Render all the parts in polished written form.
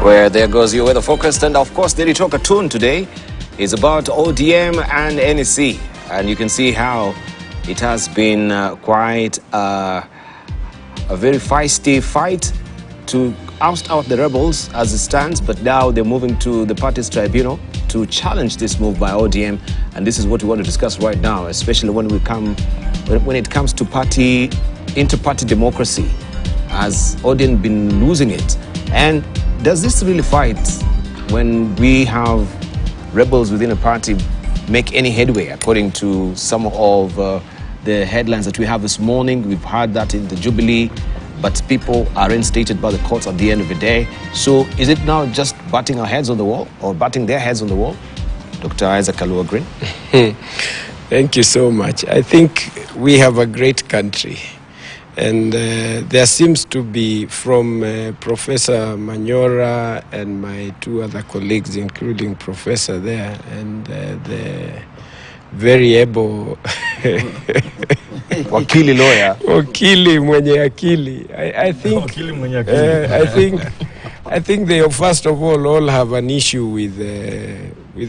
Where there goes your weather forecast, and of course, Daily Talk cartoon today is about ODM and NEC, and you can see how it has been quite a very feisty fight to oust out the rebels as it stands, but now they're moving to the party's tribunal to challenge this move by ODM, and this is what we want to discuss right now, especially when it comes to inter-party democracy, as ODM been losing it. And does this really fight, when we have rebels within a party, make any headway? According to some of the headlines that we have this morning, we've heard that in the Jubilee, but people are reinstated by the courts at the end of the day. So is it now just batting our heads on the wall, or batting their heads on the wall? Dr. Isaac Kalua Green. Thank you so much. I think we have a great country. And there seems to be, from Professor Manyora and my two other colleagues, including Professor there, and the very able Wakili lawyer. Wakili mwenye akili. I think they first of all have an issue with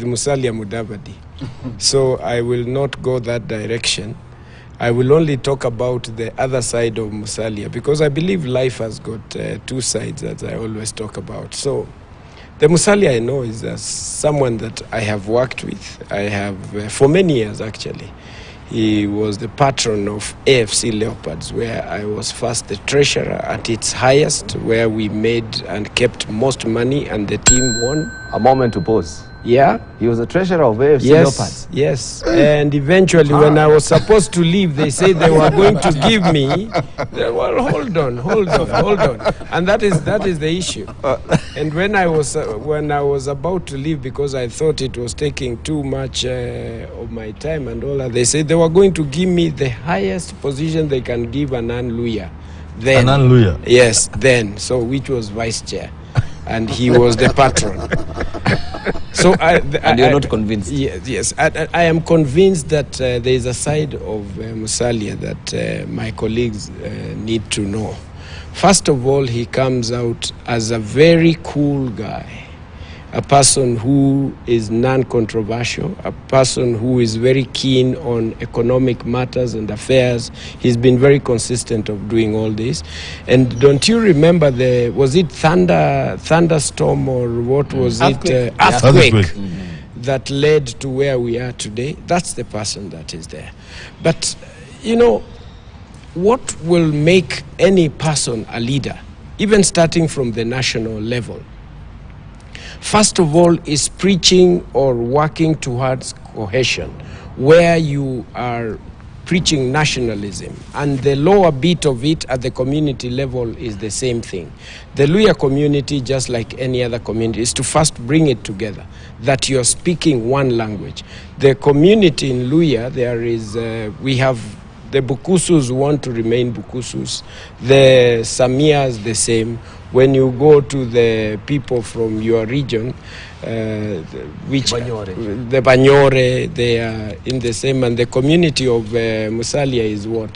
Musalia Mudavadi. So I will not go that direction. I will only talk about the other side of Musalia, because I believe life has got two sides that I always talk about. So the Musalia I know is someone that I have worked with. I have, for many years actually. He was the patron of AFC Leopards, where I was first the treasurer at its highest, where we made and kept most money, and the team won. A moment to pause. Yeah. He was the treasurer of AFC Leopards. Yes. And eventually, when I was supposed to leave, they said they were going to give me. Well, hold on. And that is the issue. And when I was about to leave, because I thought it was taking too much of my time and all that, they said they were going to give me the highest position they can give an Luya. Then. An Luya? Yes, then. So, which was vice chair. And he was the patron. So and you're not convinced? Yes. I am convinced that there is a side of Musalia that my colleagues need to know. First of all, he comes out as a very cool guy, a person who is non-controversial, a person who is very keen on economic matters and affairs. He's been very consistent of doing all this. And don't you remember was it thunderstorm, or what was it? Earthquake. That led to where we are today. That's the person that is there. But, you know, what will make any person a leader, even starting from the national level? First of all, is preaching or working towards cohesion, where you are preaching nationalism, and the lower bit of it at the community level is the same thing. The Luya community, just like any other community, is to first bring it together, that you're speaking one language. The community in Luya, we have the Bukusus want to remain Bukusus, the Samias the same. When you go to the people from your region, the Banyore, they are in the same, and the community of Musalia is what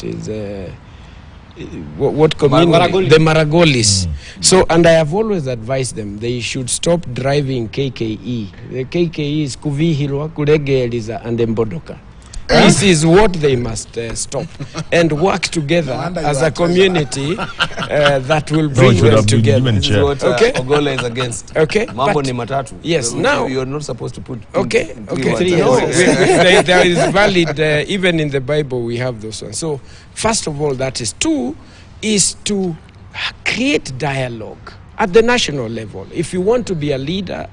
community? The Maragolis. So, and I have always advised them, they should stop driving KKE. The KKE is Kuvihilwa, Kuregeliza, and Mbodoka. This is what they must stop and work together as a community that will bring them together. This is what Ogola is against. Okay. Mambo ni matatu. Yes. Now you're not supposed to put. Okay. There is valid. Even in the Bible, we have those ones. So, first of all, that is. Two is to create dialogue at the national level. If you want to be a leader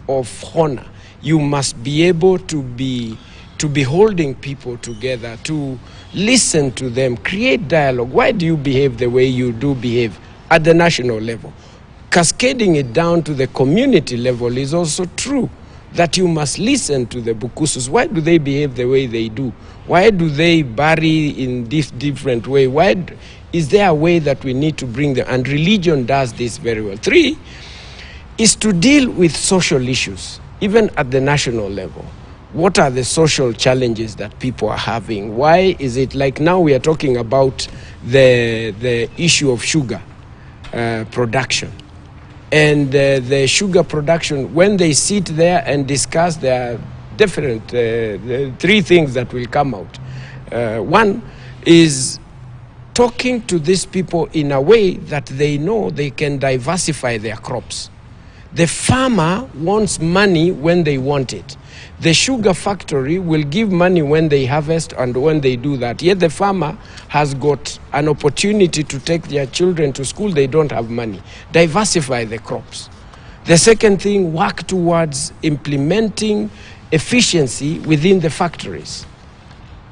of honor, you must be able to be holding people together, to listen to them, create dialogue. Why do you behave the way you do behave at the national level? Cascading it down to the community level is also true, that you must listen to the Bukusus. Why do they behave the way they do? Why do they bury in this different way? Why is there a way that we need to bring them? And religion does this very well. Three is to deal with social issues, even at the national level. What are the social challenges that people are having? Why is it like now we are talking about the issue of sugar production? and the sugar production, when they sit there and discuss, there are different three things that will come out. One is talking to these people in a way that they know they can diversify their crops. The farmer wants money when they want it. The sugar factory will give money when they harvest and when they do that. Yet the farmer has got an opportunity to take their children to school. They don't have money. Diversify the crops. The second thing, work towards implementing efficiency within the factories.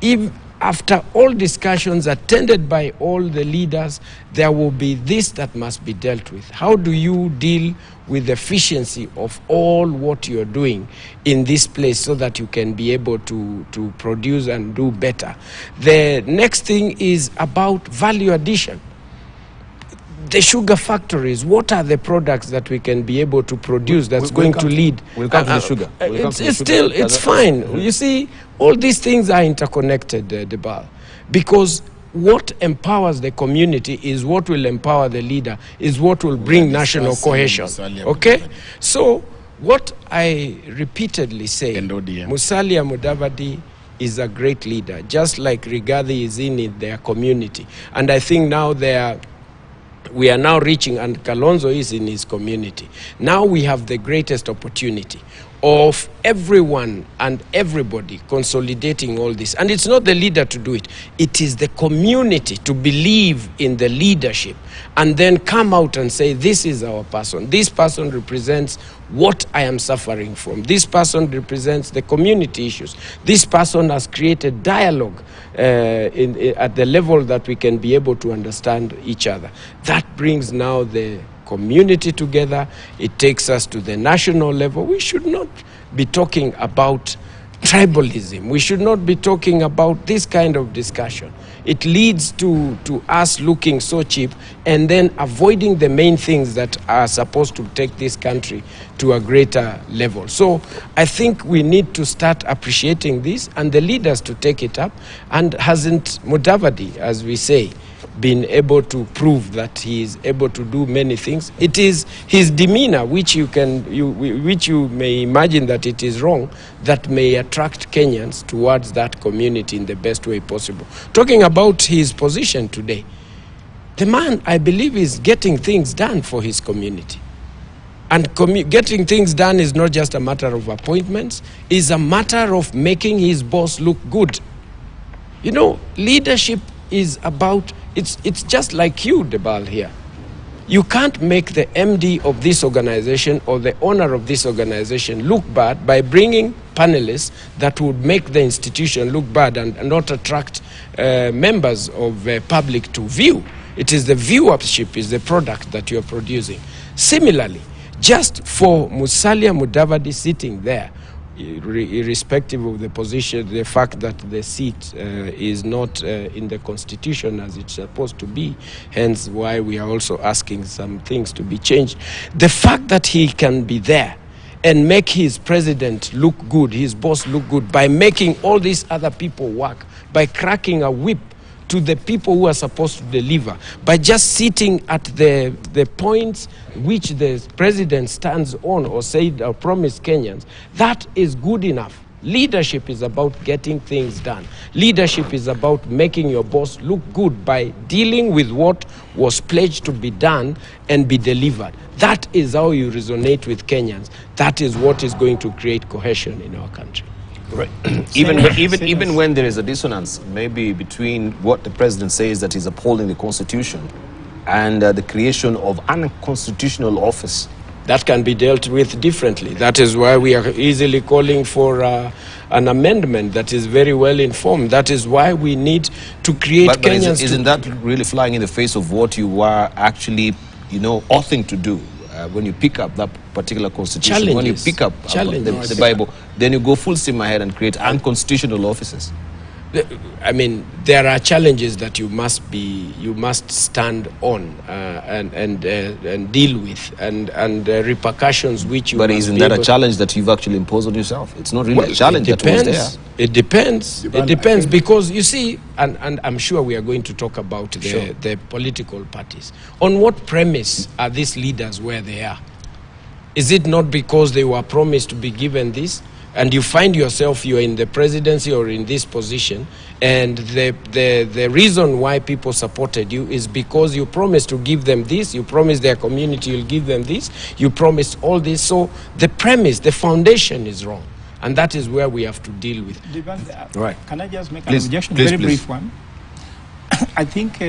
If after all discussions attended by all the leaders, there will be this that must be dealt with. How do you deal with the efficiency of all what you're doing in this place so that you can be able to produce and do better? The next thing is about value addition. The sugar factories, what are the products that we can be able to produce that's going to lead? We'll come to the sugar. It's fine. Mm-hmm. You see, all these things are interconnected, Debal, because what empowers the community is what will empower the leader, is what will bring national cohesion. Okay? So, what I repeatedly say, Musalia Mudavadi is a great leader, just like Rigathi is in their community. And I think now we are now reaching, and Kalonzo is in his community. Now we have the greatest opportunity of everyone and everybody consolidating all this. And it's not the leader to do it. It is the community to believe in the leadership and then come out and say, this is our person. This person represents what I am suffering from. This person represents the community issues. This person has created dialogue at the level that we can be able to understand each other. That brings now the community together. It takes us to the national level. We should not be talking about tribalism. We should not be talking about this kind of discussion. It leads to us looking so cheap and then avoiding the main things that are supposed to take this country to a greater level. So I think we need to start appreciating this and the leaders to take it up. And hasn't Mudavadi, as we say, been able to prove that he is able to do many things? It is his demeanor, which you may imagine that it is wrong, that may attract Kenyans towards that community in the best way possible. Talking about his position today, the man, I believe, is getting things done for his community. And getting things done is not just a matter of appointments, it's a matter of making his boss look good. You know, leadership is about, it's just like you, Debal, here. You can't make the MD of this organization or the owner of this organization look bad by bringing panelists that would make the institution look bad and not attract members of public to view. It is the viewership is the product that you're producing. Similarly, just for Musalia Mudavadi sitting there, irrespective of the position, the fact that the seat is not in the constitution as it's supposed to be, hence why we are also asking some things to be changed. The fact that he can be there and make his president look good, his boss look good, by making all these other people work, by cracking a whip to the people who are supposed to deliver, by just sitting at the points which the president stands on or said or promised Kenyans, that is good enough. Leadership is about getting things done. Leadership is about making your boss look good by dealing with what was pledged to be done and be delivered. That is how you resonate with Kenyans. That is what is going to create cohesion in our country. Right. Even when there is a dissonance, maybe between what the president says that he's upholding the constitution and the creation of unconstitutional office, that can be dealt with differently. That is why we are easily calling for an amendment that is very well informed. That is why we need to create Kenyans. Isn't that really flying in the face of what you are actually, ought to do? When you pick up that particular constitution, challenges. When you pick up the Bible, then you go full steam ahead and create unconstitutional offices. I mean, there are challenges that you must stand on and deal with, and repercussions which you. But isn't that a challenge that you've actually imposed on yourself? It's not really a challenge that was there. It depends. It depends because you see, and I'm sure we are going to talk about the political parties. On what premise are these leaders where they are? Is it not because they were promised to be given this? And you find yourself, you're in the presidency or in this position, and the reason why people supported you is because you promised to give them this, you promised their community you'll give them this, you promised all this. So the premise, the foundation is wrong. And that is where we have to deal with. Right. Can I just make an objection? Very brief one. I think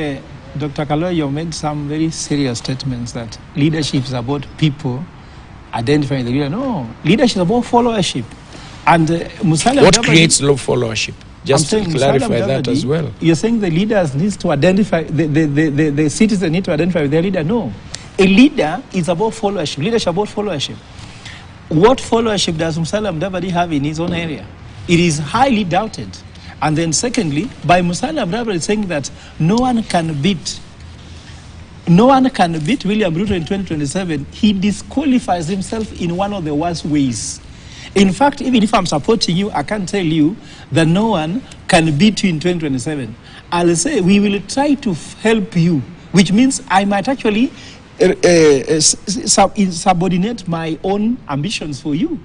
Dr. Kalua, you made some very serious statements that leadership is about people identifying the leader. No, leadership is about followership. And what creates low followership? Just to clarify that as well. You're saying the leaders need to identify, the citizens need to identify with their leader. No. A leader is about followership. Leadership about followership. What followership does Musalia Mudavadi have in his own area? It is highly doubted. And then secondly, by Musalia Mudavadi saying that no one can beat William Ruto in 2027, he disqualifies himself in one of the worst ways. In fact, even if I'm supporting you, I can't tell you that no one can beat you in 2027. I'll say we will try to help you, which means I might actually subordinate my own ambitions for you.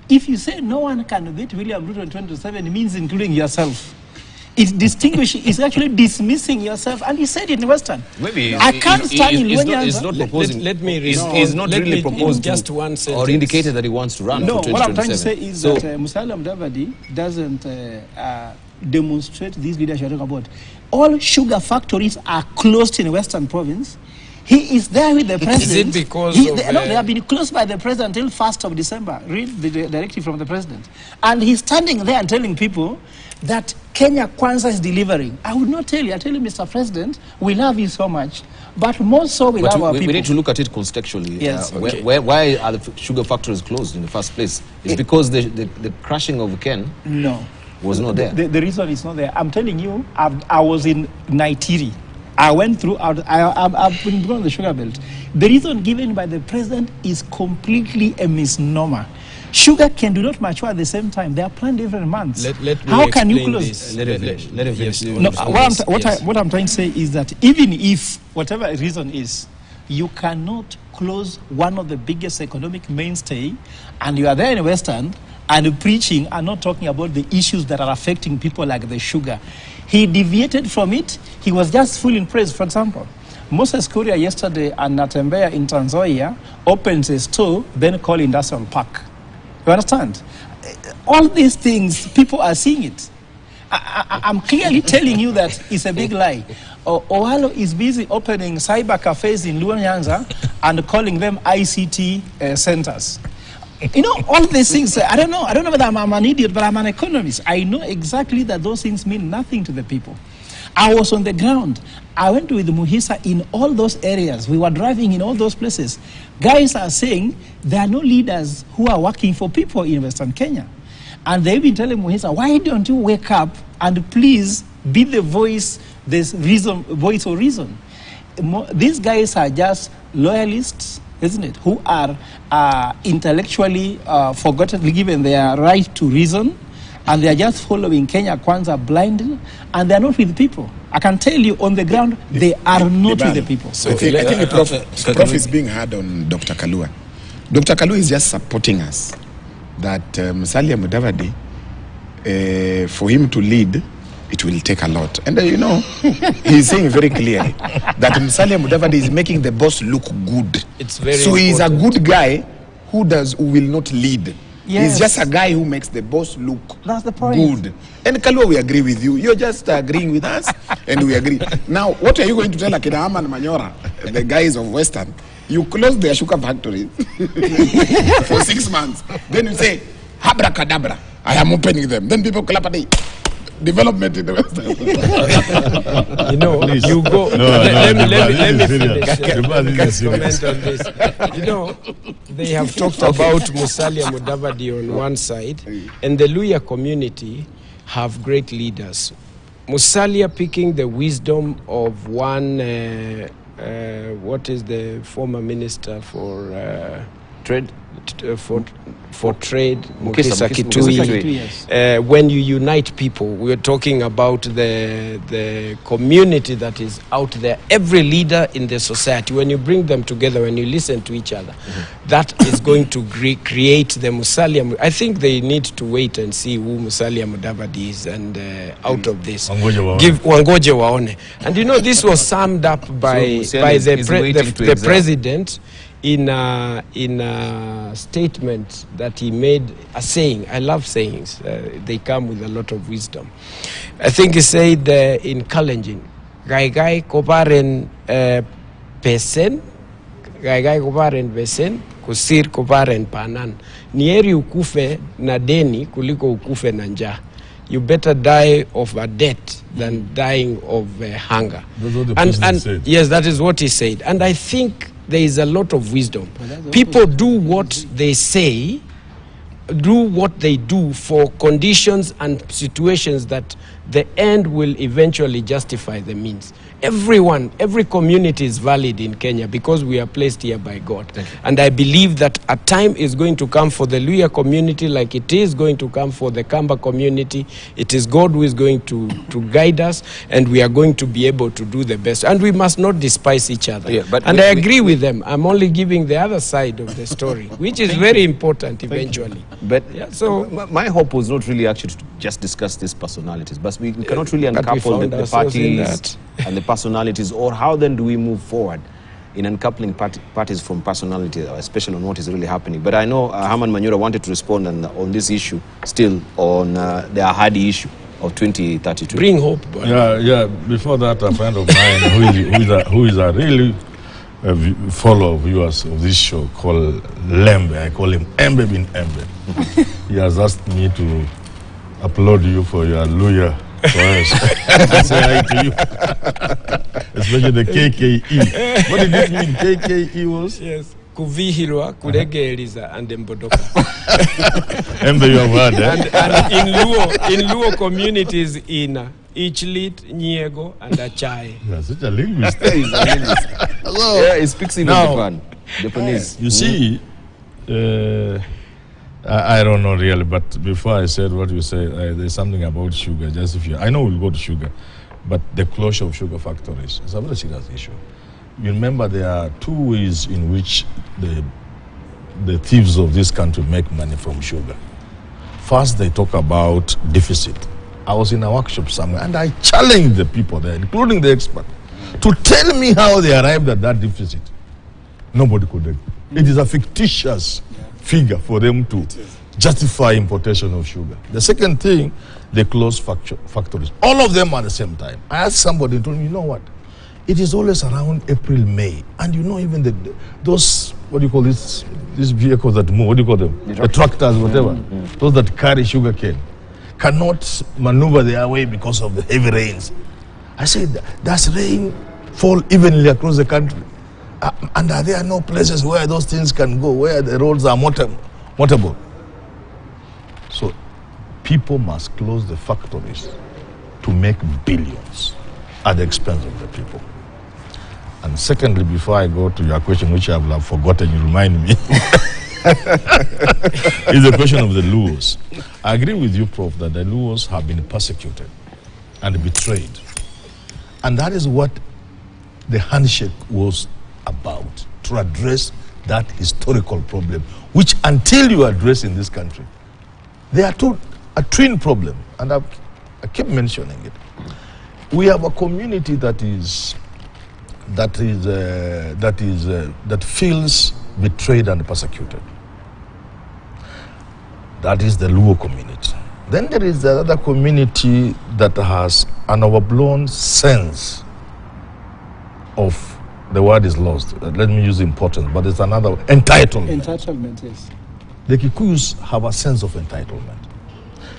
If you say no one can beat William Ruto in 2027, it means including yourself. It's actually dismissing yourself, and he said it in Western. Maybe I can't stand in Nyanza. He's not proposing. He's not really proposed just one sentence, or indicated that he wants to run. No, what I'm trying to say is that Musalia Mudavadi doesn't demonstrate this leadership you're talking about. All sugar factories are closed in Western Province. He is there with the president. Is it because no, they have been closed by the president until 1st of December. Read the directive from the president. And he's standing there and telling people that Kenya Kwanza is delivering. I would not tell you. I tell you, Mr. President, we love you so much, but more so we love our people. We need to look at it contextually. Yes. Why are the sugar factories closed in the first place? It's because the crushing of Ken was not there. The reason it's not there, I'm telling you, I was in Naitiri. I went through, I've been on the sugar belt. The reason given by the president is completely a misnomer. Sugar can do not mature at the same time. They are planted different months. How can you close? Let him finish. No, what I'm trying to say is that even if, whatever reason is, you cannot close one of the biggest economic mainstay, and you are there in Western, and preaching and not talking about the issues that are affecting people like the sugar. He deviated from it. He was just full in praise. For example, Moses Kuria yesterday and Natembeya in Tanzania opens a store, then called Industrial Park. You understand? All these things, people are seeing it. I'm clearly telling you that it's a big lie. Owalo is busy opening cyber cafes in Nyanza and calling them ICT centers. You know, all these things, I don't know whether I'm an idiot, but I'm an economist. I know exactly that those things mean nothing to the people. I was on the ground. I went with Muhisa in all those areas. We were driving in all those places. Guys are saying there are no leaders who are working for people in Western Kenya. And they've been telling Muhisa, why don't you wake up and please be the voice, voice of reason? These guys are just loyalists, isn't it, who are intellectually forgotten, given their right to reason, and they are just following Kenya Kwanza blindly, and they are not with people. I can tell you on the ground, they are not with the people. So I think the Prof is being hard on Dr. Kalua. Dr. Kalua is just supporting us that Musalia Mudavadi, for him to lead, it will take a lot. And you know, he's saying very clearly that Musalia Mudavadi is making the boss look good. It's very so he's a good guy who will not lead. Yes. He's just a guy who makes the boss look That's the point. good. And Kalua, we agree with you. You're just agreeing with us, and we agree. Now, what are you going to tell Akidahama and Manyora, the guys of Western? You close their sugar factory for 6 months. Then you say, abracadabra, I am opening them. Then people clap at it. Development in the Western. You know, please. You go. Let me finish. Comment on this. You know, they have talked about Musalia Mudavadi on one side, and the Luhya community have great leaders. Musalia picking the wisdom of one, what is the former minister for trade? For trade, Mukisa Kitui. Yes. When you unite people, we're talking about the community that is out there, every leader in the society. When you bring them together, when you listen to each other, that is going to create the Musalia. I think they need to wait and see who Musalia Mudavadi is, and out of this, give Wangoje Waone. And you know, this was summed up by the president in a statement that he made, a saying. I love sayings. They come with a lot of wisdom. I think he said in Kalenjin, Gai koparen pesen, Gai koparen pesen, kusir koparen panan. Nieri ukufe na deni kuliko ukufe na njaa. You better die of a debt than dying of hunger. That's what the president said. Yes, that is what he said. And I think there is a lot of wisdom. People do what they say, do what they do for conditions and situations that the end will eventually justify the means. Everyone, every community is valid in Kenya because we are placed here by God. And I believe that a time is going to come for the Luhya community like it is going to come for the Kamba community. It is God who is going to guide us, and we are going to be able to do the best. And we must not despise each other. Yeah, but and I agree with them. I'm only giving the other side of the story, which is very important eventually. But yeah, so my hope was not really actually to just discuss these personalities, but we cannot really uncouple the parties and the personalities, or how then do we move forward in uncoupling parties from personality, especially on what is really happening. But I know Herman Manyora wanted to respond on this issue, still on the Ahadi issue of 2032. Bring hope, boy. Yeah. Before that, a friend of mine who is a really follower of yours of this show called Lembe. I call him Embe bin Embe. He has asked me to applaud you for your Luhya. Say hi to you. Especially the KKE. What did it mean? KKE was? Yes. Kuvihirwa, kuregeliza, and Mbodoka. Embe, you have heard, and in Luo communities in Ichlit, Nyego, and Achai. You are such a linguist. He's a linguist. Yeah, he speaks even Japanese. You see, I don't know really, but before I said what you say, there's something about sugar. Just if I know we'll go to sugar, but the closure of sugar factories is a very serious issue. You remember there are two ways in which the thieves of this country make money from sugar. First, they talk about deficit. I was in a workshop somewhere, and I challenged the people there, including the expert, to tell me how they arrived at that deficit. Nobody could. It is a fictitious figure for them to justify importation of sugar. The second thing, they close factories. All of them at the same time. I asked somebody and told me, you know what? It is always around April, May. And you know, even those, what do you call this? These vehicles that move, what do you call them? The tractors, whatever. Those that carry sugar cane cannot maneuver their way because of the heavy rains. I said, does rain fall evenly across the country? And are there no places where those things can go, where the roads are motorable? So people must close the factories to make billions at the expense of the people. And secondly, before I go to your question, which I will have forgotten, you remind me, is the question of the Luos. I agree with you, Prof, that the Luos have been persecuted and betrayed. And that is what the handshake was about, to address that historical problem, which until you address in this country, they are a twin problem, and I keep mentioning it. We have a community that feels betrayed and persecuted. That is the Luo community. Then there is the other community that has an overblown sense of, the word is lost, let me use importance, but it's another, entitlement. Entitlement, yes. The Kikuyus have a sense of entitlement.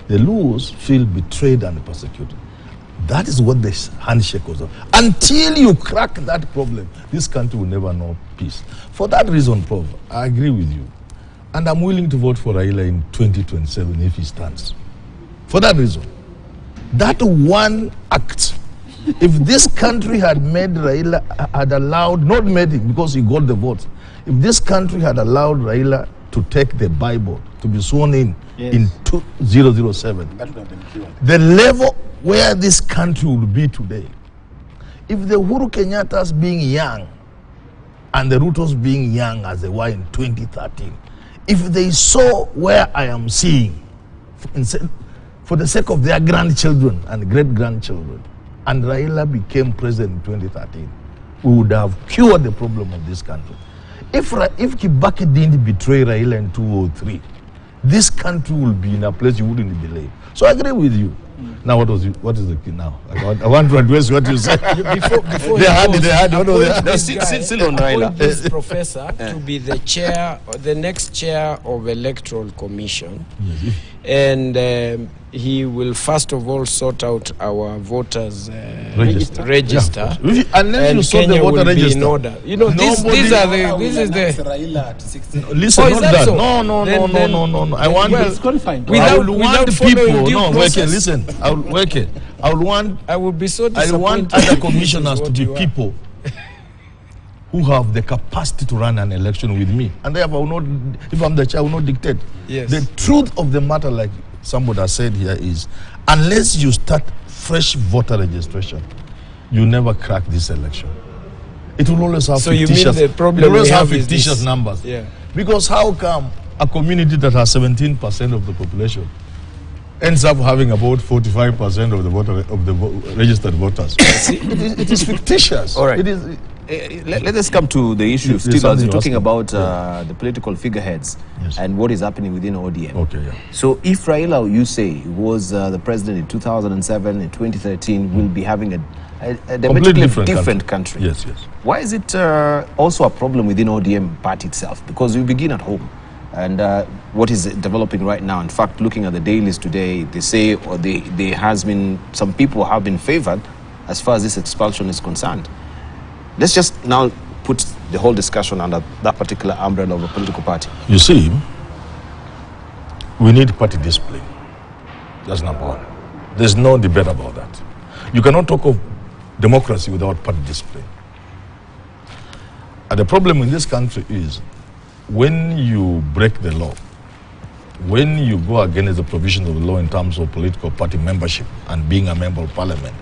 The Luos feel betrayed and persecuted. That is what this handshake was about. Until you crack that problem, this country will never know peace. For that reason, Prof, I agree with you. And I'm willing to vote for Raila in 2027 if he stands. For that reason. That one act, if this country had made Raila, had allowed, not made him because he got the votes, If this country had allowed Raila to take the Bible to be sworn in 2007, That would have been cured. the level where this country would be today, if the Uhuru Kenyatta's being young and the Rutos being young as they were in 2013, if they saw where I am seeing, for the sake of their grandchildren and great-grandchildren, and Raila became president in 2013, we would have cured the problem of this country. If Kibaki didn't betray Raila in 2003, this country will be in a place you wouldn't believe. So I agree with you. Now what is the key now? I want to address what you said. Before Still on Raila. This professor to be the chair, or the next chair of Electoral Commission, and he will first of all sort out our voters register. Yeah. Unless you sort the Kenya voter will be register. in order. You know, these are the. This is the. Raila at 16. Listen, Oh, not is that that. so? No. I want. well, It's qualifying. I Without- will want without following people. due No, process. listen. I I will be so I disappointed. want other if this commissioners is to what be you are. people who have the capacity to run an election with me. And therefore, if I'm the chair, I will not dictate. Yes. The truth of the matter, like somebody has said here, is unless you start fresh voter registration, you never crack this election. It will always have So you fictitious, mean the problem it will always we have have is fictitious this? numbers. Yeah. Because how come a community that has 17% of the population ends up having about 45% of the registered voters? It is fictitious. All right. It is. Let us come to the issue There's still as something you're talking you're about the political figureheads Yes. and what is happening within ODM. Okay, yeah. So if Raila, you say, was the president in 2007 and 2013, will be having a Completely diametrically different country. Yes. Why is it also a problem within ODM party itself? Because we begin at home. And what is developing right now, in fact, looking at the dailies today, they say, or there has been, some people have been favored as far as this expulsion is concerned. Let's just now put the whole discussion under that particular umbrella of a political party. You see, we need party discipline. That's number one. There's no debate about that. You cannot talk of democracy without party discipline. And the problem in this country is when you break the law, when you go against the provisions of the law in terms of political party membership and being a member of parliament,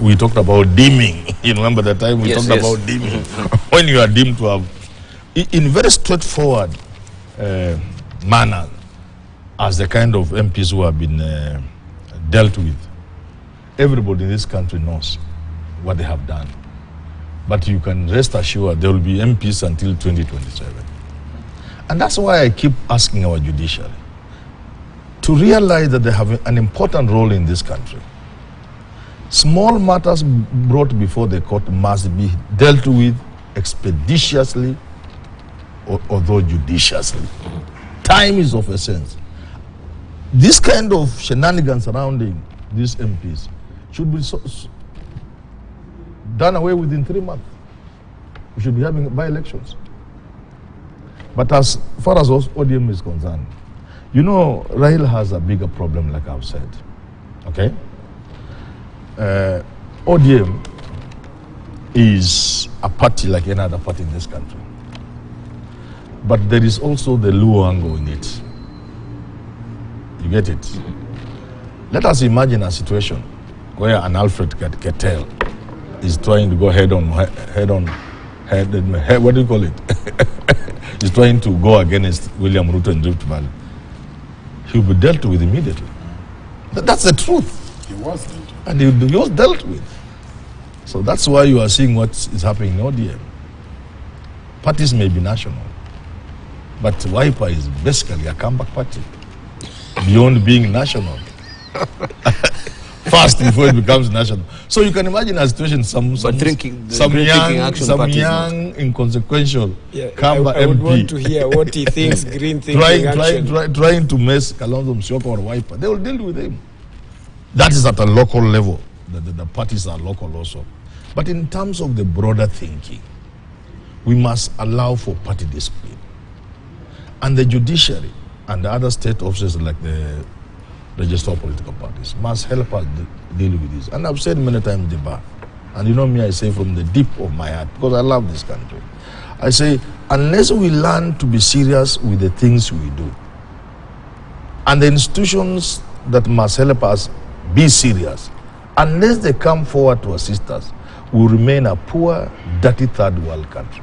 we talked about deeming. You remember that time we talked about deeming. When you are deemed to have, in very straightforward manner, as the kind of MPs who have been dealt with, everybody in this country knows what they have done. But you can rest assured there will be MPs until 2027. And that's why I keep asking our judiciary to realize that they have an important role in this country. Small matters brought before the court must be dealt with expeditiously, although judiciously. Time is of essence. This kind of shenanigans surrounding these MPs should be done away within 3 months. We should be having by-elections. But as far as ODM is concerned, you know, Raila has a bigger problem, like I've said. Okay? ODM is a party like any other party in this country. But there is also the Luo angle in it. You get it? Let us imagine a situation where an Alfred Ketel is trying to go what do you call it? He's trying to go against William Ruto in Rift Valley. He'll be dealt with immediately. That's the truth. He was dealt with. And he was dealt with. So that's why you are seeing what is happening in ODM. Parties may be national, but Wiper is basically a comeback party. Beyond being national. Fast before it becomes national. So you can imagine a situation, some young, inconsequential Kamba I would MP want to hear what he thinks green thinking action. trying to mess Kalonzo Musyoka or Wiper. They will deal with him. That is at a local level. The parties are local also. But in terms of the broader thinking, we must allow for party discipline. And the judiciary and the other state officers like the register of political parties must help us deal with this. And I've said many times the bar, and you know me, I say from the deep of my heart, because I love this country. I say, unless we learn to be serious with the things we do, and the institutions that must help us be serious, unless they come forward to assist us, we will remain a poor, dirty third world country.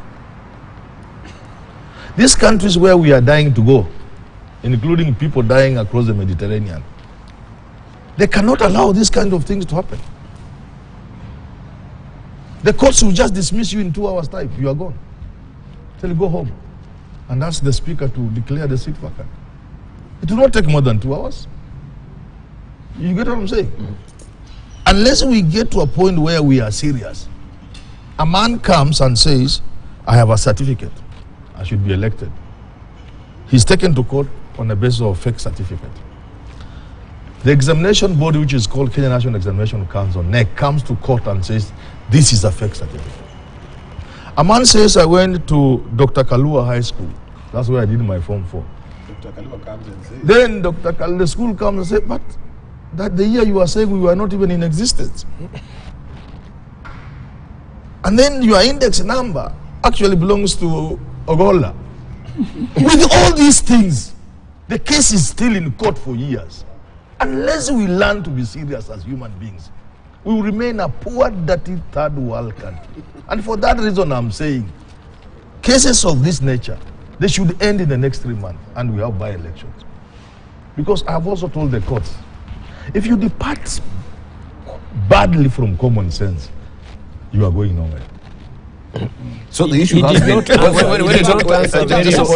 These countries where we are dying to go, including people dying across the Mediterranean, they cannot allow these kind of things to happen. The courts will just dismiss you in 2 hours' time. You are gone. Tell you go home and ask the speaker to declare the seat vacant. It will not take more than 2 hours. You get what I'm saying? Unless we get to a point where we are serious, a man comes and says, I have a certificate, I should be elected. He's taken to court on the basis of a fake certificate. The examination body, which is called Kenya National Examination Council, NEC, comes to court and says, this is a fake certificate. A man says, I went to Dr. Kalua High School. That's where I did my Form 4. Dr. Kalua comes and says, Then the school comes and says, but that the year you are saying we were not even in existence. And then your index number actually belongs to Ogola. With all these things, the case is still in court for years. Unless we learn to be serious as human beings, we will remain a poor, dirty third world country. And for that reason, I'm saying, cases of this nature, they should end in the next 3 months, and we have by-elections. Because I've also told the courts, if you depart badly from common sense, you are going nowhere. So the issue has been,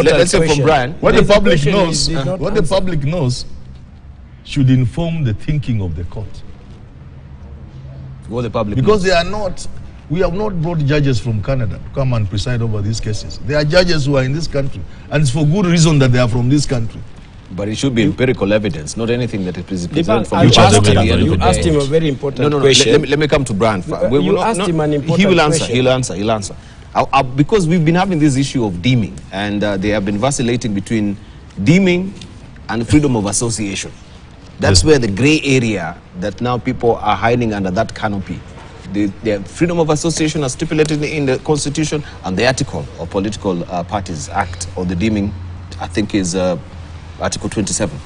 let's say from Brian, what the public knows should inform the thinking of the court. What the public because knows. They are not, we have not brought judges from Canada to come and preside over these cases. They are judges who are in this country, and it's for good reason that they are from this country. But it should be empirical evidence, not anything that is presented from you asked him a very important question. Let me come to Brian. You asked him an important question. He'll answer. Because we've been having this issue of deeming, and they have been vacillating between deeming and freedom of association. That's where the gray area that now people are hiding under that canopy. The freedom of association is stipulated in the Constitution, and the article of Political Parties Act, or the deeming, I think is Article 27.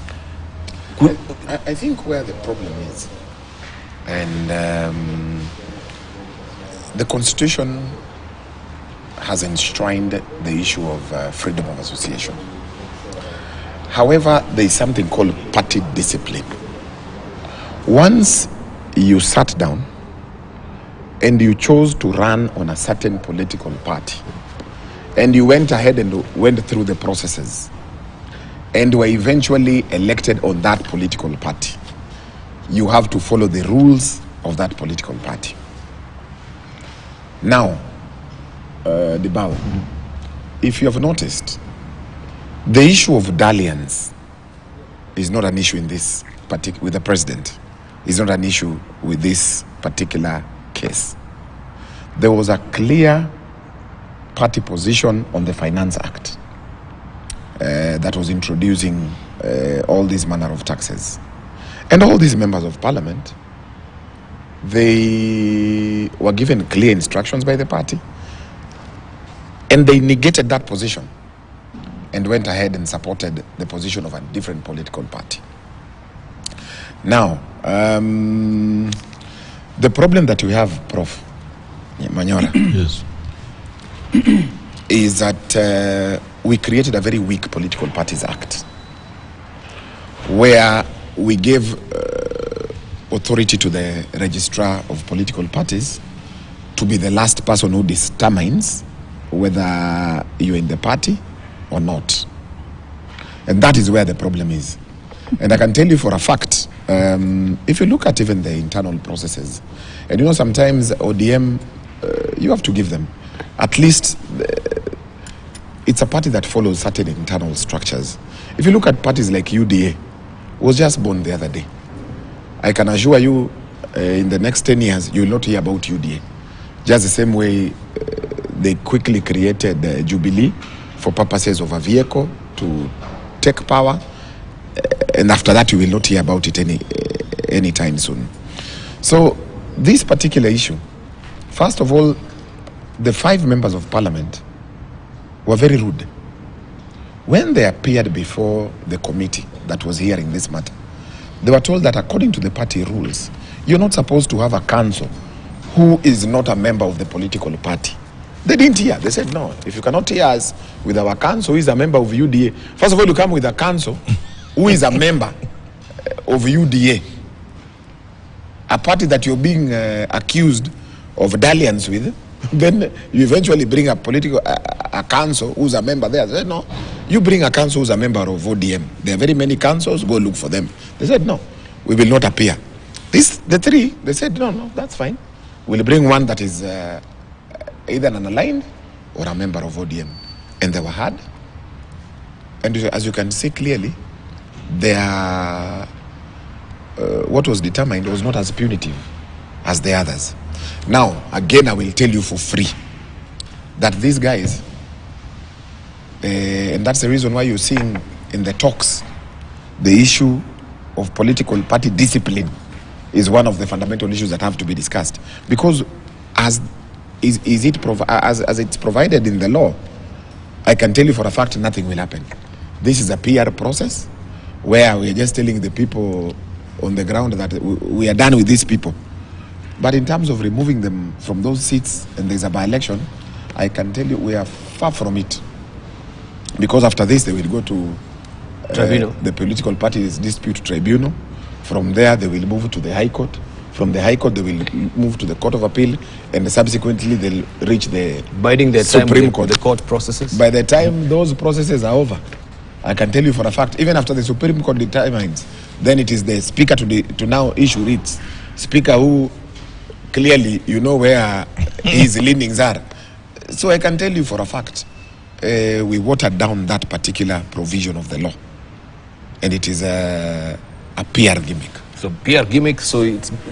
I think where the problem is, and the Constitution has enshrined the issue of freedom of association. However, there is something called party discipline. Once you sat down and you chose to run on a certain political party, and you went ahead and went through the processes, and were eventually elected on that political party, you have to follow the rules of that political party. Now, Dibao, if you have noticed, the issue of dalliance is not an issue in this particular, with the president. It's not an issue with this particular case. There was a clear party position on the Finance Act that was introducing all these manner of taxes. And all these members of parliament, they were given clear instructions by the party, and they negated that position and went ahead and supported the position of a different political party. Now, the problem that we have, Prof. Manyora, yes, is that we created a very weak Political Parties Act, where we gave authority to the registrar of political parties to be the last person who determines whether you're in the party or not. And that is where the problem is. And I can tell you for a fact, if you look at even the internal processes, and you know sometimes ODM, you have to give them, at least it's a party that follows certain internal structures. If you look at parties like UDA, was just born the other day. I can assure you, in the next 10 years, you will not hear about UDA. Just the same way they quickly created Jubilee for purposes of a vehicle to take power, and after that you will not hear about it anytime soon. So this particular issue, first of all, the 5 members of parliament were very rude. When they appeared before the committee that was hearing this matter, they were told that according to the party rules, you're not supposed to have a council who is not a member of the political party. They didn't hear. They said, no, if you cannot hear us with our council who is a member of UDA, first of all, you come with a council who is a member of UDA, a party that you're being accused of dalliance with. Then you eventually bring a political a council who's a member there. They said, no, you bring a council who's a member of ODM. There are very many councils, go look for them. They said, no, we will not appear. The three, they said, no, that's fine. We'll bring one that is either an aligned or a member of ODM. And they were heard. And as you can see clearly, what was determined was not as punitive as the others. Now, again, I will tell you for free that these guys, and that's the reason why you're seeing in the talks, the issue of political party discipline is one of the fundamental issues that have to be discussed. Because as it's provided in the law, I can tell you for a fact nothing will happen. This is a PR process where we are just telling the people on the ground that we are done with these people. But in terms of removing them from those seats and there's a by-election, I can tell you we are far from it. Because after this, they will go to the political parties dispute tribunal. From there, they will move to the High Court. From the High Court, they will move to the Court of Appeal, and subsequently they'll reach the Supreme Court. The court processes. By the time those processes are over, I can tell you for a fact, even after the Supreme Court determines, then it is the Speaker to now issue writs. Speaker who clearly you know where his leanings are. So I can tell you for a fact, we watered down that particular provision of the law, and it is a PR gimmick. So PR gimmick, so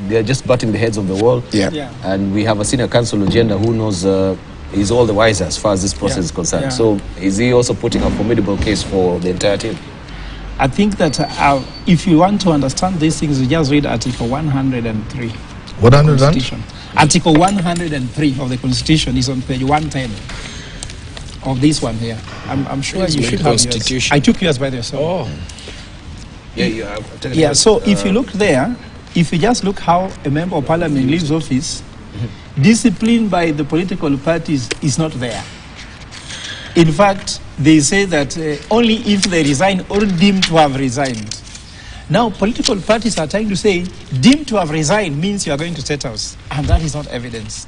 they're just butting the heads of the world. Yeah. And we have a senior counsel agenda who knows he's all the wiser as far as this process is concerned. Yeah. So is he also putting a formidable case for the entire team? I think that if you want to understand these things, you just read Article 103. What of the Constitution. Article 103 of the Constitution is on page 110 of this one here. I'm sure you should have yours. I took yours by the way. So. Yeah, so if you look there, if you just look how a member of parliament leaves office, discipline by the political parties is not there. In fact, they say that only if they resign or deemed to have resigned. Now, political parties are trying to say, deemed to have resigned means you are going to State House, and that is not evidence.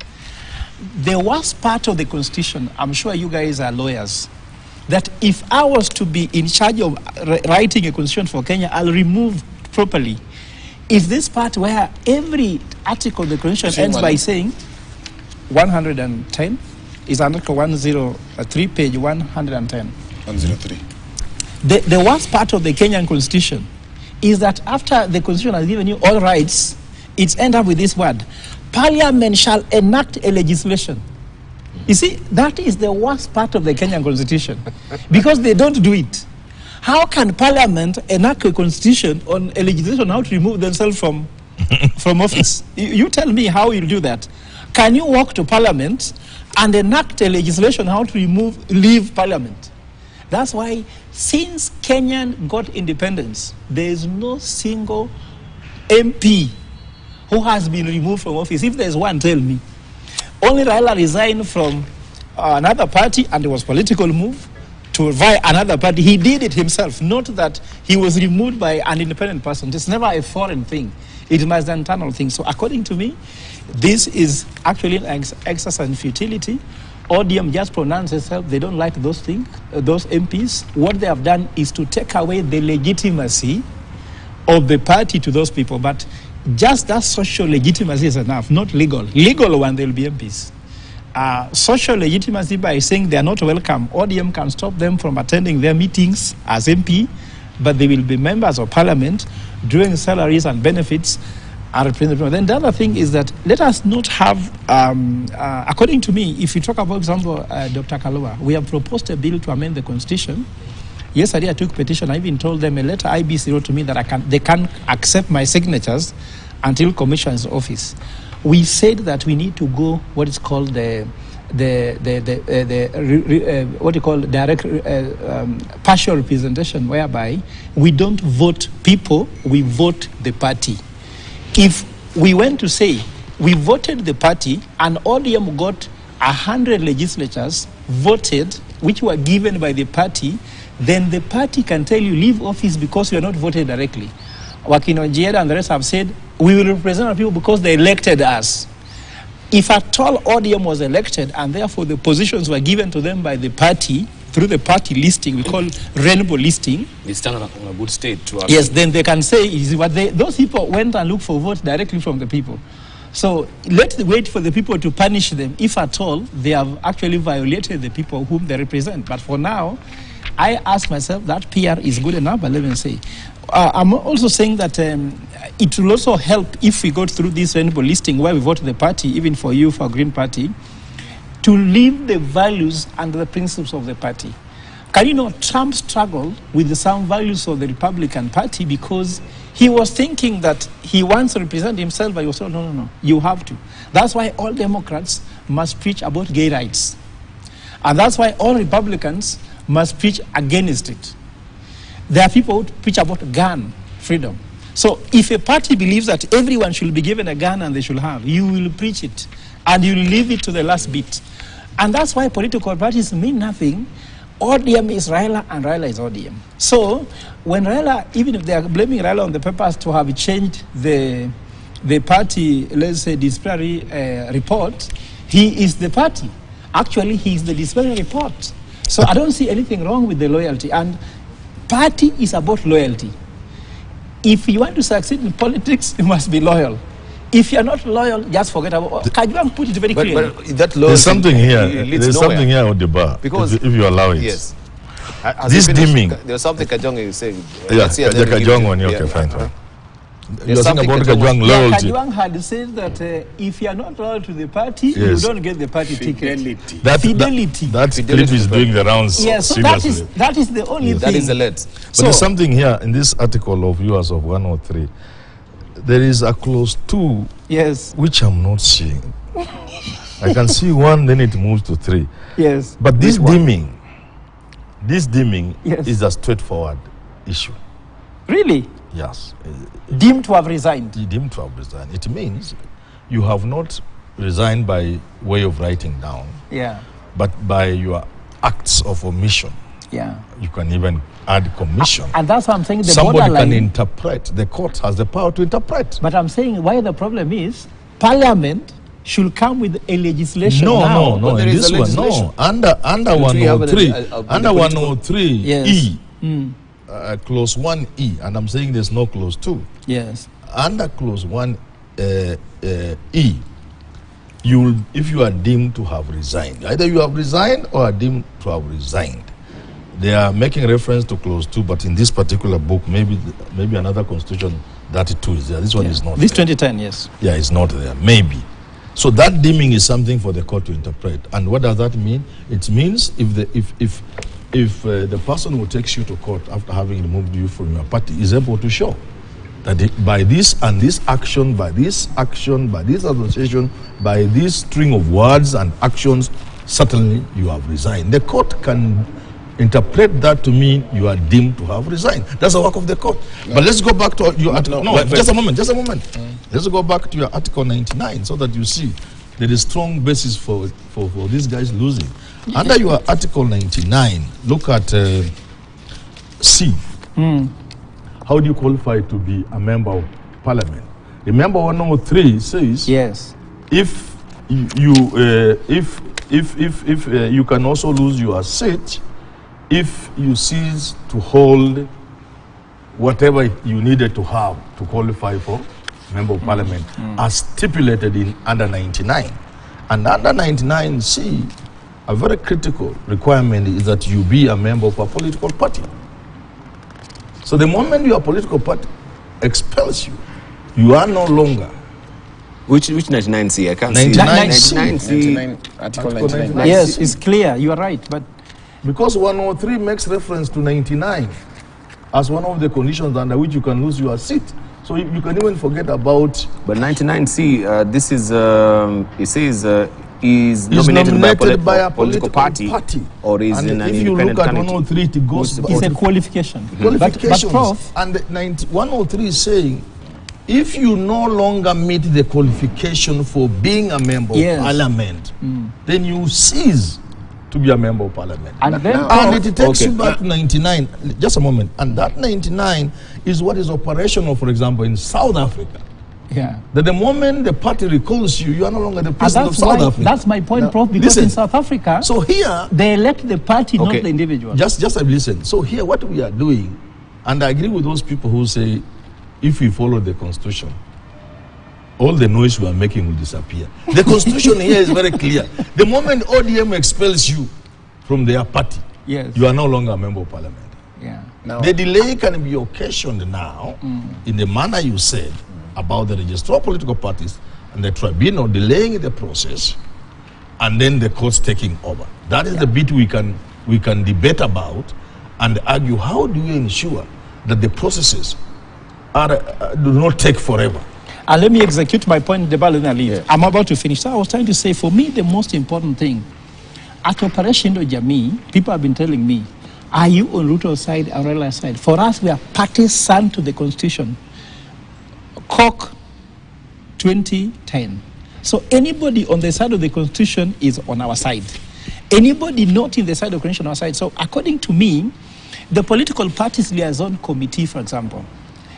The worst part of the Constitution, I'm sure you guys are lawyers, that if I was to be in charge of writing a Constitution for Kenya, I'll remove properly. Is this part where every article of the Constitution ends by saying 110? Is Article 103, page 110. 103. The worst part of the Kenyan Constitution is that after the Constitution has given you all rights, it's end up with this word: Parliament shall enact a legislation. You see, that is the worst part of the Kenyan Constitution, because they don't do it. How can Parliament enact a constitution on a legislation how to remove themselves from office? You tell me how you'll do that. Can you walk to Parliament and enact a legislation how to leave Parliament? That's why since Kenyan got independence, there is no single MP who has been removed from office. If there's one, tell me. Only Raila resigned from another party, and it was political move to vie another party. He did it himself, not that he was removed by an independent person. It's never a foreign thing. It must be an internal thing. So according to me, this is actually an exercise in futility. ODM just pronounced itself. They don't like those things, those MPs. What they have done is to take away the legitimacy of the party to those people. But just that social legitimacy is enough, not legal. Legal one, they'll be MPs. Social legitimacy by saying they are not welcome. ODM can stop them from attending their meetings as MP, but they will be members of parliament, drawing salaries and benefits are representative. Then the other thing is that let us not have, according to me, if you talk about, for example, Dr. Kalua, we have proposed a bill to amend the Constitution. Yesterday I took petition. I even told them a letter IBC wrote to me that they can't accept my signatures until Commissioner's office. We said that we need to go what is called the what you call direct partial representation, whereby we don't vote people, we vote the party. If we went to say we voted the party and ODM got 100 legislatures voted, which were given by the party, then the party can tell you leave office because you are not voted directly. Wakinonjeda and the rest have said we will represent our people because they elected us. If at all ODM was elected and therefore the positions were given to them by the party through the party listing, we call rainbow listing. It's still in a good state to have. Yes, then they can say is what those people went and looked for votes directly from the people. So let's wait for the people to punish them if at all they have actually violated the people whom they represent. But for now, I ask myself that PR is good enough, but let me say. I'm also saying that it will also help if we go through this rainbow listing where we vote the party, even for you, for Green Party, to live the values and the principles of the party. Can you know, Trump struggled with some values of the Republican Party because he was thinking that he wants to represent himself, but he was told, no, you have to. That's why all Democrats must preach about gay rights. And that's why all Republicans must preach against it. There are people who preach about gun freedom. So if a party believes that everyone should be given a gun and they should have, you will preach it and you will leave it to the last bit. And that's why political parties mean nothing. ODM is Raila and Raila is ODM. So when Raila, even if they are blaming Raila on the papers to have changed the party, let's say, disciplinary report, he is the party. Actually, he is the disciplinary report. So I don't see anything wrong with the loyalty. And party is about loyalty. If you want to succeed in politics, you must be loyal. If you are not loyal, just forget about it. Kajwang put it very clearly. But that loyalty, there's something here. There's something here on the bar. Because if you allow it. Yes. This dimming. There's something Kajwang is saying. Yeah, Kajwang one. Okay, fine. You're saying about Kajwang loyalty. Kajwang had said that if you are not loyal to the party, yes, you don't get the party fidelity. ticket. That Fidelity. clip is doing the rounds. Yes, so that is the only thing. That is the let. But there's something here in this article of yours of 103. There is a clause 2, yes, which I'm not seeing. I can see 1, then it moves to 3. Yes. But this dimming yes, is a straightforward issue. Really? Yes. Deemed to have resigned. Deemed to have resigned. It means you have not resigned by way of writing down, yeah, but by your acts of omission. Yeah. You can even add commission. And that's what I'm saying. The Somebody borderline, can interpret. The court has the power to interpret. But I'm saying why the problem is Parliament should come with a legislation now. No. In this one, no. Under 103, under 103 yes, E, clause 1E, and I'm saying there's no clause 2. Yes. Under clause 1 E, if you are deemed to have resigned, either you have resigned or are deemed to have resigned. They are making reference to clause 2, but in this particular book, maybe another constitution, that 2 is there. This one is not. This there. 2010, yes. Yeah, it's not there. Maybe. So that deeming is something for the court to interpret. And what does that mean? It means if the person who takes you to court after having removed you from your party is able to show that by this and this action, by this association, by this string of words and actions, certainly you have resigned. The court can interpret that to mean you are deemed to have resigned. That's the work of the court. No. But let's go back to your article. Just a moment. Let's go back to your article 99 so that you see there is strong basis for these guys losing. Under your article 99, look at C. How do you qualify to be a member of parliament? Remember 103 says yes, if you can also lose your seat if you cease to hold whatever you needed to have to qualify for member of parliament, as stipulated in under 99. And under 99C, a very critical requirement is that you be a member of a political party. So the moment your political party expels you, you are no longer. Which 99C? I can't 99C. see. 99, article 99. Yes, it's clear. You are right, but because 103 makes reference to 99 as one of the conditions under which you can lose your seat. So you can even forget about. But 99C, this is, it says is nominated by a political party or is in an independent candidate. If you look at 103, it goes it's a qualification. Qualifications. But Prof, and 103 is saying, if you no longer meet the qualification for being a member of parliament, then you cease to be a member of parliament. And it takes you back to 99. Just a moment. And that 99 is what is operational, for example, in South Africa. Yeah. That the moment the party recalls you, you are no longer the president of South Africa. That's my point, Prof, because in South Africa, so here, they elect the party, not the individual. Just listen. So here, what we are doing, and I agree with those people who say, if we follow the constitution, all the noise we are making will disappear. The constitution here is very clear. The moment ODM expels you from their party, you are no longer a member of parliament. Yeah. Now, the delay can be occasioned now in the manner you said about the registrar of political parties and the tribunal delaying the process and then the courts taking over. That is the bit we can debate about and argue, how do you ensure that the processes do not take forever? And let me execute my point, I'm about to finish. So I was trying to say, for me, the most important thing, at Operation Jamii, people have been telling me, are you on Ruto's side or Raila's side? For us, we are partisan to the constitution. Koch 2010. So anybody on the side of the constitution is on our side. Anybody not in the side of the constitution on our side. So according to me, the political parties liaison committee, for example,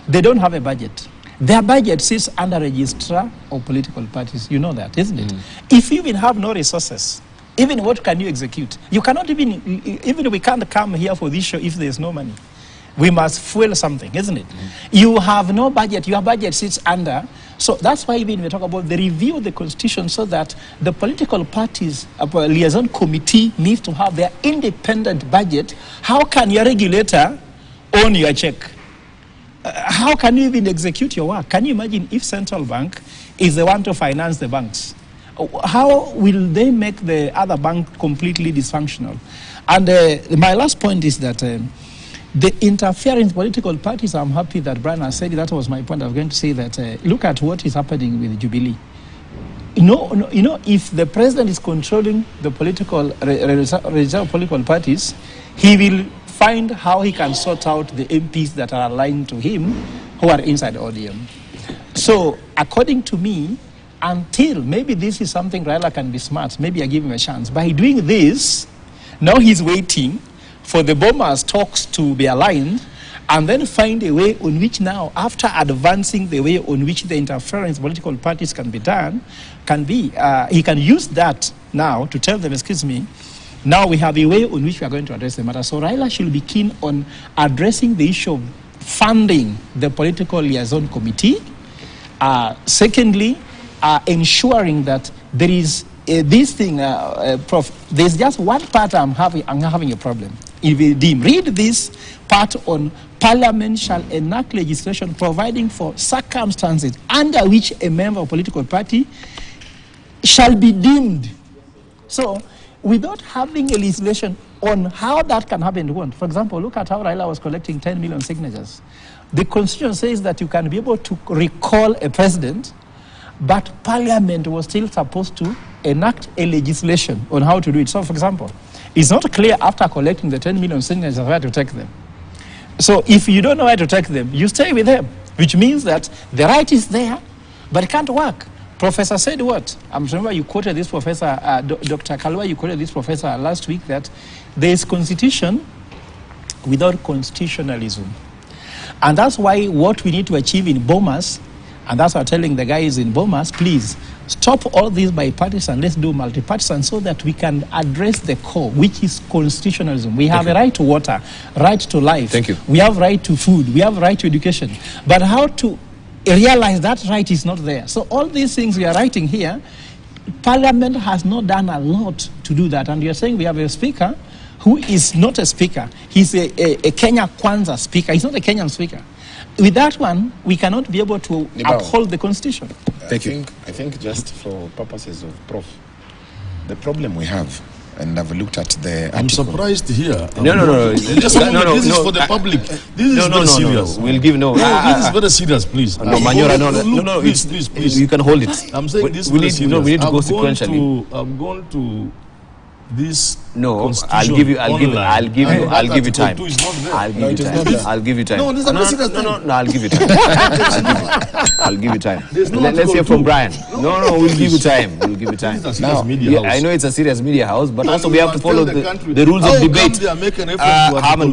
they don't have a budget. Their budget sits under registrar of political parties. You know that, isn't it? If you even have no resources, even what can you execute? You cannot even we can't come here for this show if there's no money. We must fuel something, isn't it? You have no budget. Your budget sits under. So that's why even we talk about the review of the constitution so that the political parties, liaison committee needs to have their independent budget. How can your regulator own your check? How can you even execute your work? Can you imagine if central bank is the one to finance the banks? How will they make the other bank completely dysfunctional? And my last point is that the interference political parties, I'm happy that Brian has said it. That was my point. I was going to say that look at what is happening with Jubilee. You know, if the president is controlling the political political parties, he will find how he can sort out the MPs that are aligned to him who are inside ODM. So according to me, until maybe this is something Raila can be smart, maybe I give him a chance. By doing this, now he's waiting for the Bomas talks to be aligned and then find a way on which now, after advancing the way on which the interference political parties can be done, he can use that now to tell them, excuse me, now we have a way on which we are going to address the matter. So Raila should be keen on addressing the issue of funding the political liaison committee. Secondly, ensuring that there is this thing, Prof, there's just one part I'm having a problem. If you read this part on Parliament shall enact legislation providing for circumstances under which a member of a political party shall be deemed. So, without having a legislation on how that can happen, for example, look at how Raila was collecting 10 million signatures. The Constitution says that you can be able to recall a president, but Parliament was still supposed to enact a legislation on how to do it. So, for example, it's not clear after collecting the 10 million signatures where to take them. So if you don't know where to take them, you stay with them, which means that the right is there, but it can't work. Professor said what? I'm remember you quoted this professor, Dr. Kalwa, you quoted this professor last week that there is constitution without constitutionalism. And that's why what we need to achieve in Bomas, and that's why I'm telling the guys in Bomas, please, stop all this bipartisan, let's do multipartisan so that we can address the core, which is constitutionalism. We have a right to water, right to life. Thank you. We have right to food, we have right to education. But how to realize that right is not there. So all these things we are writing here, Parliament has not done a lot to do that. And you're saying we have a speaker who is not a speaker. He's a Kenya Kwanza speaker. He's not a Kenyan speaker. With that one, we cannot be able to uphold the constitution. Thank you. I think just for purposes of Prof, the problem we have, and I've looked at the I'm article. surprised here. No. Just this is for the public. This is very serious. We'll give this is very serious, please. No, Manyora, no. Please. You can hold it. I'm saying this. We need to go sequentially. I'm going to this. No, I'll give you time. I'll give you time. I'll give you time. No, this is not serious. No, I'll give you time. I'll give you time. Let's hear from Brian. No, we'll give you time. We'll give you time. Now, I know it's a serious media house, but also we have to follow the rules of debate. Harman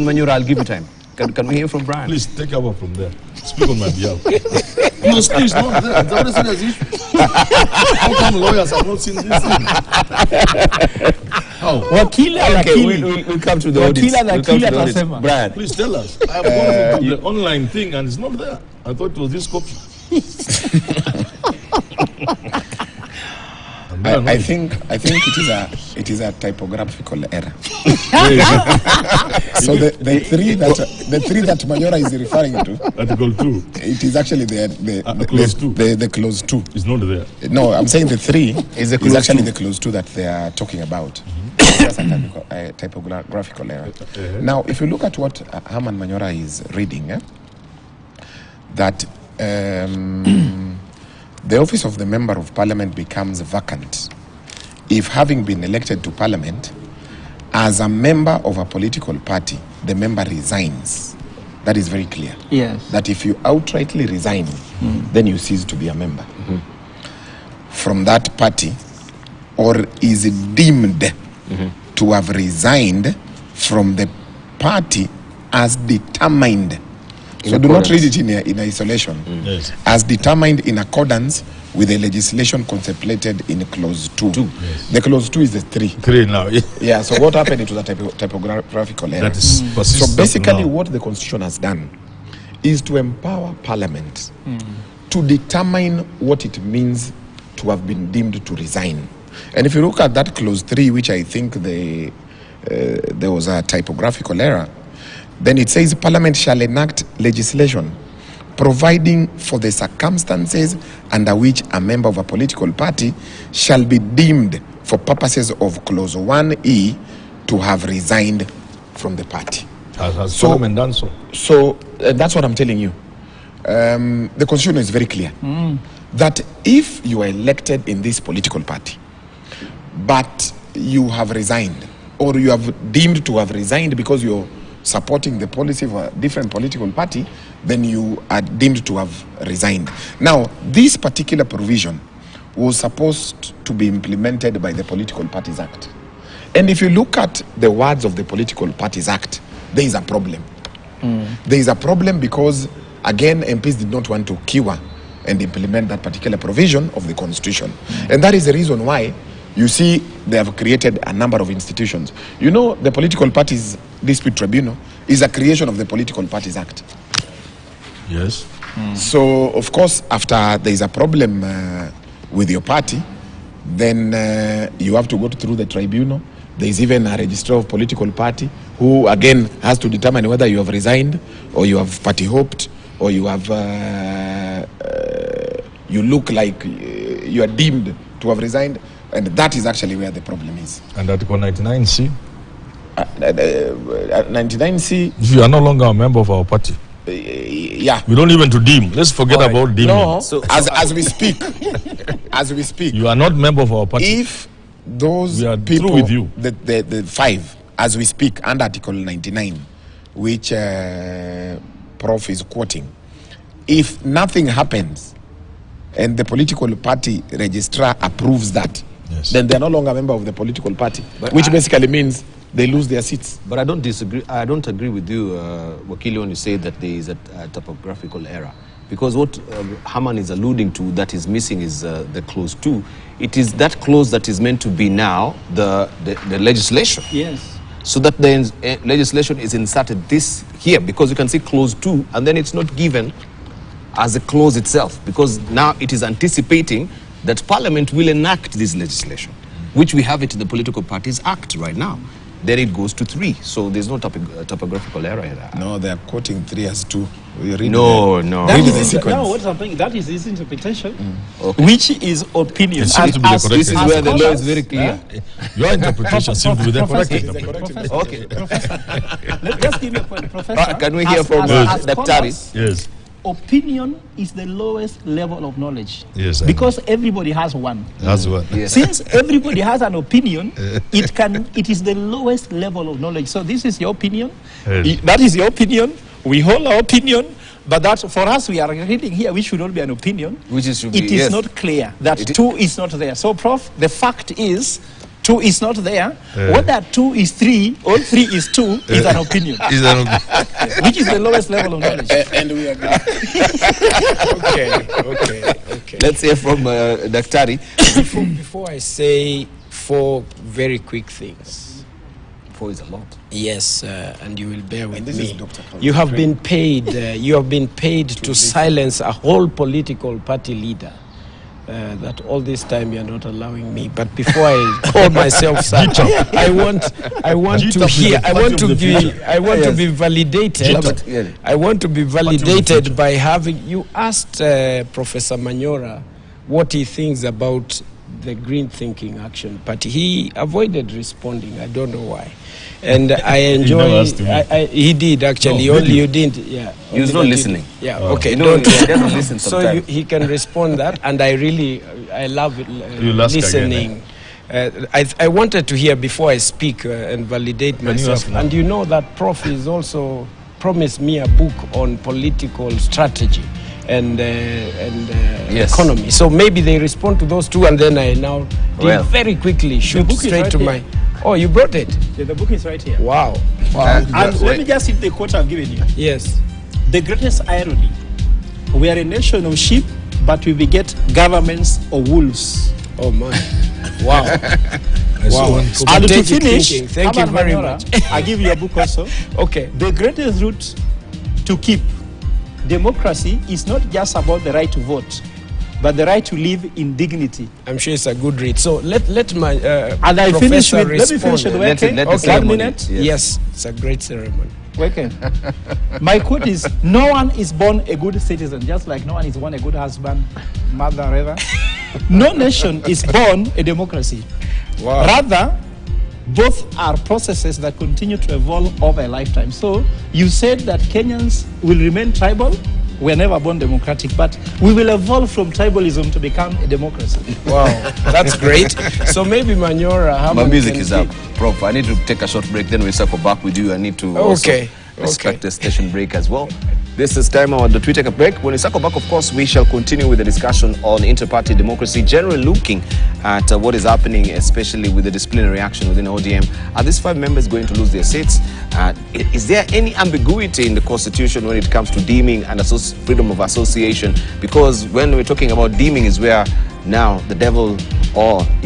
Manyora, I'll give you time. Can we hear from Brian? Please take over from there. Speak on my behalf. Please, not there. It's a very serious issue. How come lawyers have not seen this thing? How? We'll come to the audience. Brian, please tell us. I have gone to the online thing and it's not there. I thought it was this copy. I think it is a typographical error. So the three that Manyora is referring to, Article 2. it is actually the clause 2. The clause 2. It's not there. No, I'm saying the 3 is actually 2. The clause 2 that they are talking about. That's a typographical error. Now, if you look at what Harman Manyora is reading, that the office of the Member of Parliament becomes vacant if, having been elected to Parliament, as a member of a political party, the member resigns. That is very clear. Yes. That if you outrightly resign, then you cease to be a member from that party, or is deemed to have resigned from the party as determined. So do not read it in isolation. Yes. As determined in accordance with the legislation contemplated in clause 2. Yes. The clause 2 is the 3. 3 now. Yeah, so what happened to the typographical error? That is So basically now. what the Constitution has done is to empower Parliament to determine what it means to have been deemed to resign. And if you look at that clause 3, which I think there was a typographical error, then it says Parliament shall enact legislation providing for the circumstances under which a member of a political party shall be deemed for purposes of clause 1E to have resigned from the party. Has Parliament done so? So that's what I'm telling you. The Constitution is very clear that if you are elected in this political party, but you have resigned, or you have deemed to have resigned because you're supporting the policy of a different political party, then you are deemed to have resigned. Now, this particular provision was supposed to be implemented by the Political Parties Act. And if you look at the words of the Political Parties Act, there is a problem. There is a problem because, again, MPs did not want to cure and implement that particular provision of the Constitution. And that is the reason why you see they have created a number of institutions. You know, the Political Parties Dispute Tribunal is a creation of the Political Parties Act. Yes. So, of course, after there is a problem with your party, then you have to go through the tribunal. There is even a registrar of political party who, again, has to determine whether you have resigned or you have party hopped or you have you look like you are deemed to have resigned. And that is actually where the problem is. And Article 99C? 99C. If you are no longer a member of our party. Yeah. We don't even to deem. Let's forget about deeming. No, as we speak, you are not member of our party. If those people, with you. The 5, as we speak, under Article 99, which Prof is quoting, if nothing happens and the political party registrar approves that, then they're no longer a member of the political party, which basically means they lose their seats. But I don't disagree. I don't agree with you, Wakili, when you say that there is a typographical error. Because what Harman is alluding to that is missing is the clause 2. It is that clause that is meant to be now the legislation. Yes. So that the legislation is inserted this here, because you can see clause 2 and then it's not given as a clause itself, because now it is anticipating that Parliament will enact this legislation, which we have it in the Political Parties Act right now. then it goes to 3. So there's no topographical error in that. No, they are quoting 3 as 2. We read No. That Read is the his, sequence. no, what I'm saying, that is his interpretation, Okay. which is opinion. It seems to be the correct This is As where the law is scholars, very clear. Your interpretation seems to be the correct Professor, interpretation. Okay. Let's give you a point, Professor. Can we hear from as Daktari? scholars, Yes. opinion is the lowest level of knowledge. Yes, I because everybody has one. That's what. Yes. Since everybody has an opinion, it is the lowest level of knowledge. So this is your opinion. Yes. That is your opinion. We hold our opinion, but that for us, we are reading here, which should not be an opinion. Which is should be, It is yes. not clear that It- 2 is not there. So, Prof, the fact is 2 is not there. Whether 2 is 3 or 3 is 2 is an opinion, Is that which is the lowest level of knowledge. And we agree. Okay. Let's hear from Daktari. Before I say 4 very quick things. 4 is a lot. Yes, and you will bear with this me. is Dr. Kalman. You have been paid. You have been paid to silence a whole political party leader. That all this time you are not allowing me. But before I call myself such, I want to hear. I want to be. I want to be validated. Yeah. I want to be validated by having you asked Professor Manyora what he thinks about the Green Thinking Action Party. He avoided responding. I don't know why. And I enjoy. never asked him. He did actually. No, Only really? you didn't. Yeah. He was only not that you listening. did. Yeah. Okay. You know, Don't. he doesn't listen So sometimes. he can respond that, and I really, I love it, You'll ask listening. I wanted to hear before I speak and validate you myself. ask now? And you know that Prof is also promised me a book on political strategy and Yes. economy. So maybe they respond to those 2, and then I now Well. very quickly shoot book is straight right to here. my. Oh, you brought it? Yeah, the book is right here. Wow. And let me just read the quote I've given you. Yes. The greatest irony: we are a nation of sheep, but we beget governments of wolves. Oh man. Wow. Wow. And to Strategic finish, thinking. Thank you Herman very Manyora, much. I give you a book also. Okay. The greatest route to keep democracy is not just about the right to vote, but the right to live in dignity. I'm sure it's a good read. So let my And I finish professor with, let me finish with respond. Let Weke. the 1 ceremony- minute. Yes, it's a great ceremony. Weke. My quote is, no one is born a good citizen, just like no one is born a good husband, mother, rather. No nation is born a democracy. Wow. Rather, both are processes that continue to evolve over a lifetime. So you said that Kenyans will remain tribal. We are never born democratic, but we will evolve from tribalism to become a democracy. Wow, that's great. So maybe Manyora, My Herman music can is take- up. Prof, I need to take a short break, then we'll circle back with you. I need to also Okay, respect okay. the station break as well. This is time on the Twitter break. When we circle back, of course, we shall continue with the discussion on inter-party democracy, generally looking at what is happening, especially with the disciplinary action within ODM. Are these 5 members going to lose their seats? Is there any ambiguity in the constitution when it comes to deeming and freedom of association? Because when we're talking about deeming is where now the devil or